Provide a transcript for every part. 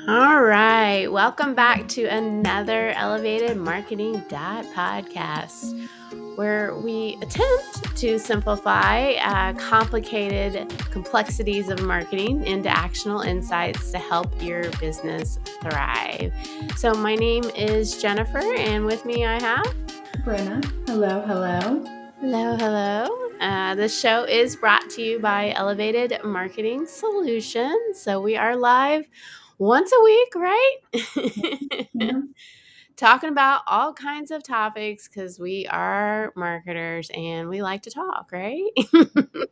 All right. Welcome back to another Elevated Marketing podcast, where we attempt to simplify complicated complexities of marketing into actionable insights to help your business thrive. So, my name is Jennifer, and with me I have Brenna. Hello, hello. Hello. This show is brought to you by Elevated Marketing Solutions. So we are live once a week, right? Yeah, Talking about all kinds of topics because we are marketers and we like to talk, right? yeah,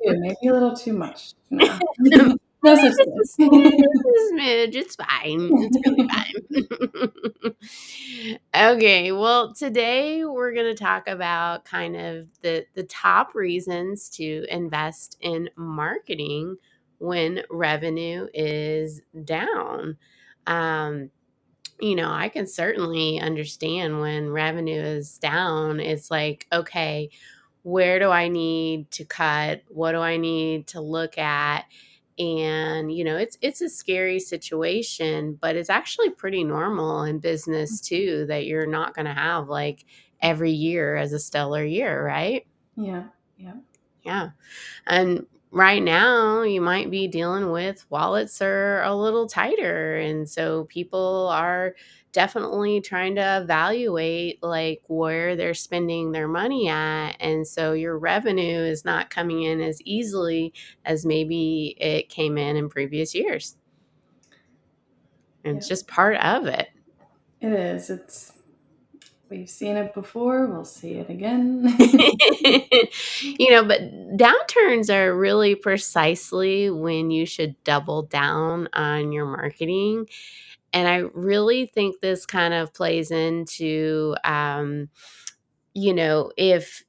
maybe a little too much. No, Maybe no such just thing. a smidge. It's fine. It's gonna be fine. Okay, well, today we're gonna talk about kind of the top reasons to invest in marketing when revenue is down. Um, I can certainly understand when revenue is down. It's like, okay, where do I need to cut? What do I need to look at? And it's a scary situation, but it's actually pretty normal in business too that you're not going to have like every year as a stellar year, right? Yeah, yeah, Yeah. And right now, you might be dealing with wallets are a little tighter. And so people are definitely trying to evaluate like where they're spending their money at. And so your revenue is not coming in as easily as maybe it came in previous years. And yeah. it's just part of it. It is. We've seen it before. We'll see it again. But downturns are really precisely when you should double down on your marketing. And I really think this kind of plays into, if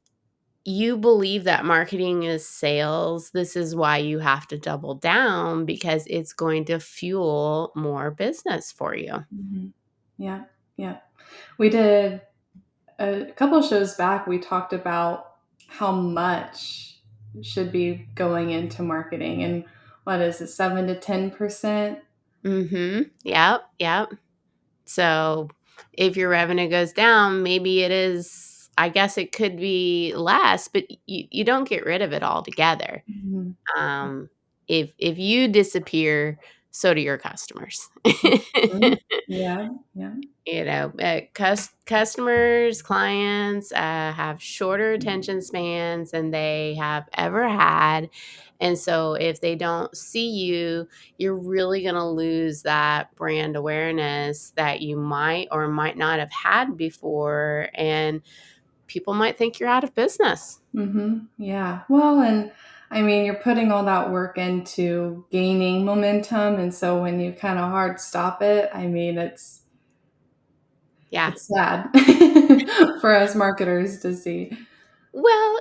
you believe that marketing is sales, this is why you have to double down because it's going to fuel more business for you. Mhm. Yeah, yeah. We did a couple of shows back. We talked about how much should be going into marketing, and what is it, 7 to 10%? Yep. Yep. So if your revenue goes down, maybe it is, I guess it could be less, but you don't get rid of it altogether. Mhm. Um, if you disappear, so do your customers. Mhm. Yeah, yeah. Customers, clients have shorter attention spans than they have ever had. And so if they don't see you, you're really going to lose that brand awareness that you might or might not have had before. And people might think you're out of business. Yeah. Well, and I mean, you're putting all that work into gaining momentum, and so when you kind of hard stop it, I mean, Yeah. it's sad for us marketers to see. Well,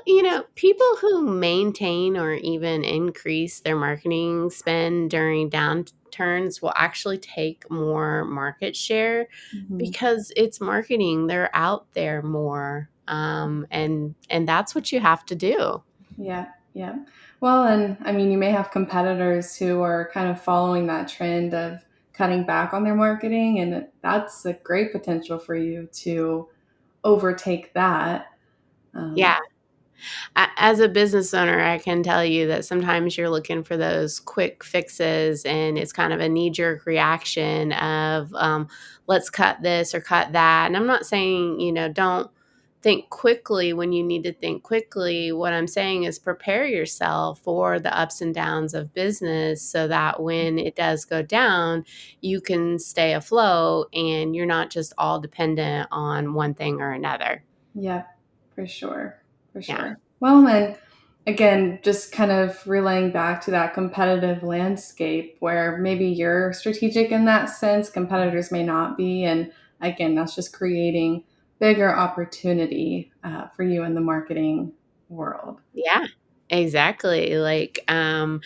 people who maintain or even increase their marketing spend during downturns will actually take more market share Mhm. because it's marketing. They're out there more. And that's what you have to do. Yeah, yeah. Well, and I mean, you may have competitors who are kind of following that trend of cutting back on their marketing, and that's a great potential for you to overtake that. Um, Yeah. As a business owner, I can tell you that sometimes you're looking for those quick fixes, and it's kind of a knee jerk reaction of, let's cut this or cut that. And I'm not saying, don't think quickly when you need to think quickly. What I'm saying is prepare yourself for the ups and downs of business so that when it does go down, you can stay afloat and you're not just all dependent on one thing or another. Yeah, for sure. For Yeah. sure. Well, and again, just kind of relaying back to that competitive landscape where maybe you're strategic in that sense, competitors may not be. And again, that's just creating bigger opportunity for you in the marketing world. Yeah, exactly. Like, in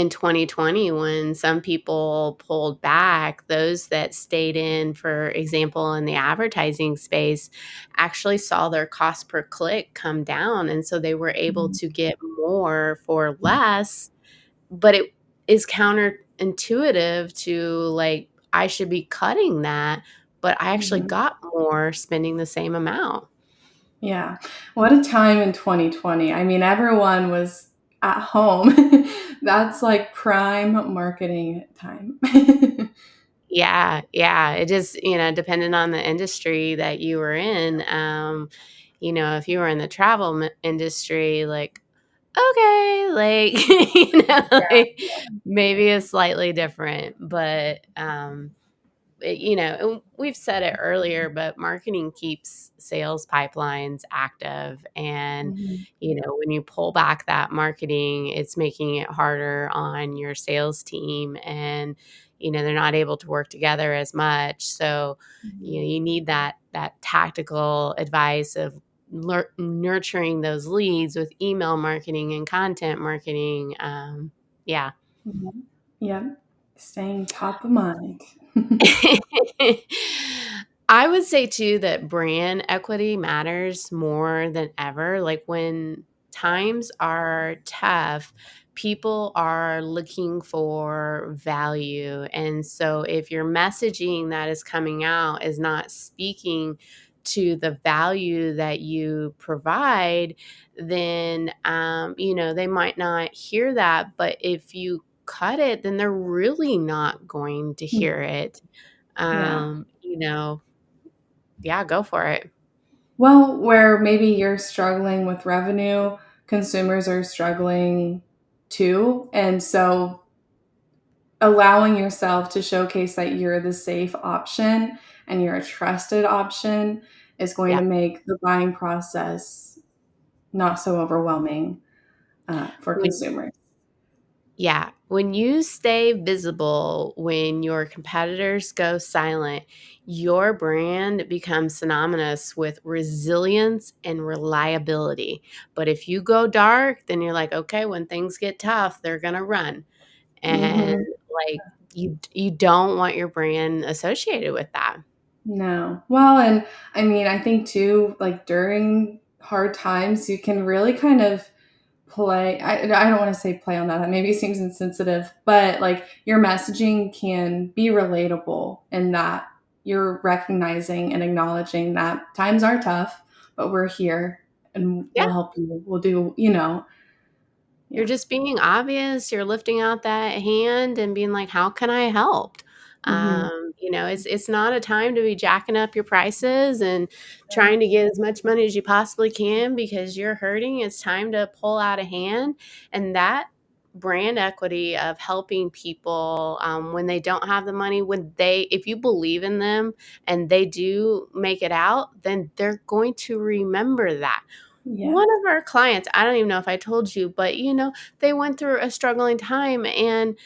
2020, when some people pulled back, those that stayed in, for example, in the advertising space, actually saw their cost per click come down. And so they were able Mhm. to get more for less, but it is counterintuitive to like I should be cutting that, but I actually Mhm. got more spending the same amount. Yeah. What a time in 2020. I mean, everyone was at home. That's like prime marketing time. Yeah, yeah. It just, depending on the industry that you were in, if you were in the travel industry, like, okay, like, like maybe it's slightly different, but and we've said it earlier, but marketing keeps sales pipelines active. And, Mhm. when you pull back that marketing, it's making it harder on your sales team. And, they're not able to work together as much. So, Mhm. you need that tactical advice of nurturing those leads with email marketing and content marketing. Yeah. Mhm. Yep. Staying top of mind. I would say too that brand equity matters more than ever. Like when times are tough, people are looking for value. And so if your messaging that is coming out is not speaking to the value that you provide, then they might not hear that. But if you cut it, then they're really not going to Mm. hear it. Yeah. um, you know, yeah, go for it. Well, where maybe you're struggling with revenue, consumers are struggling too. And so allowing yourself to showcase that you're the safe option and you're a trusted option is going Yeah. to make the buying process not so overwhelming for When consumers. Yeah, when you stay visible, when your competitors go silent, your brand becomes synonymous with resilience and reliability. But if you go dark, then you're like, "Okay, when things get tough, they're gonna run." And, Hmm. like, you don't want your brand associated with that. No. Well, and I mean, I think too, like during hard times, you can really kind of play. I don't want to say play on that. That maybe seems insensitive, but like your messaging can be relatable in that you're recognizing and acknowledging that times are tough, but we're here and Yeah. we'll help you. We'll do, You're yeah. just being obvious, you're lifting out that hand and being like, "How can I help?" Hmm. It's not a time to be jacking up your prices and trying to get as much money as you possibly can because you're hurting. It's time to pull out a hand, and that brand equity of helping people, when they don't have the money, if you believe in them and they do make it out, then they're going to remember that. Yeah. One of our clients, I don't even know if I told you, but, they went through a struggling time and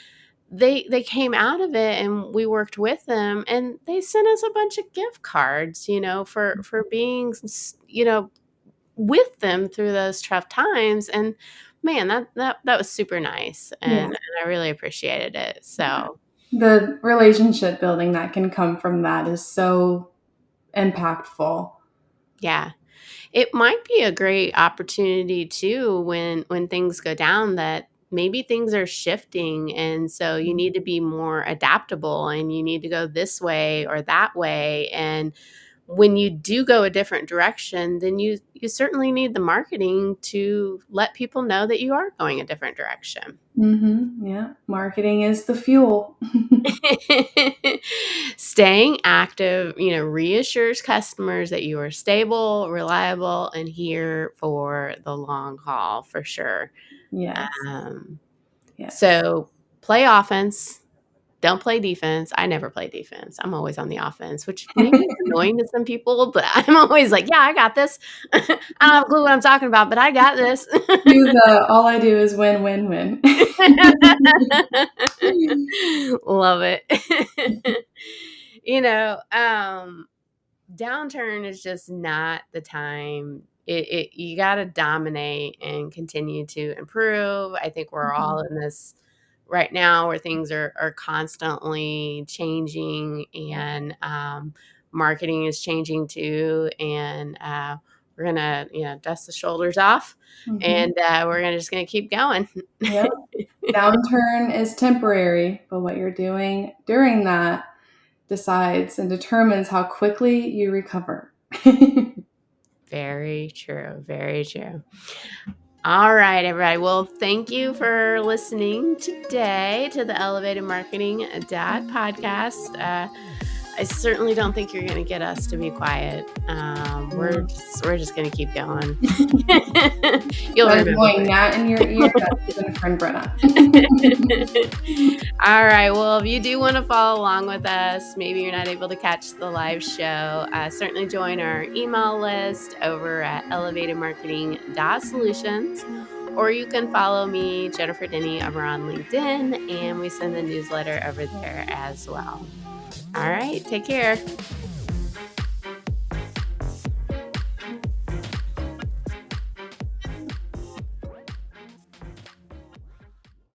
they came out of it and we worked with them and they sent us a bunch of gift cards, for being, with them through those tough times. And man, that was super nice, Yeah. and I really appreciated it. Yeah. So, The relationship building that can come from that is so impactful. yeah. It might be a great opportunity too when things go down, that maybe things are shifting, and so you need to be more adaptable and you need to go this way or that way. And when you do go a different direction, then you certainly need the marketing to let people know that you are going a different direction. Hmm. Yeah. Marketing is the fuel. Staying active, reassures customers that you are stable, reliable, and here for the long haul for sure. Yes. Um, Yes. so play offense, don't play defense. I never play defense. I'm always on the offense, which maybe is annoying to some people, but I'm always like, yeah, I got this. I don't have a clue what I'm talking about, but I got this. Do the all I do is win, win, win. Love it. you know, downturn is just not the time. You got to dominate and continue to improve. I think we're all Mhm. in this right now where things are constantly changing, and marketing is changing too. And we're gonna, dust the shoulders off, Mhm. and just gonna keep going. Yep. Downturn is temporary, but what you're doing during that decides and determines how quickly you recover. Very true. Very true. All right, everybody. Well, thank you for listening today to the Elevated Marketing Dad podcast. I certainly don't think you're going to get us to be quiet. We're just going to keep going. You'll That is remember. going not in your ear. That's Jennifer and Brenna. All right. Well, if you do want to follow along with us, maybe you're not able to catch the live show, certainly join our email list over at elevatedmarketing.solutions. Or you can follow me, Jennifer Denny, over on LinkedIn, and we send the newsletter over there as well. All right. Take care.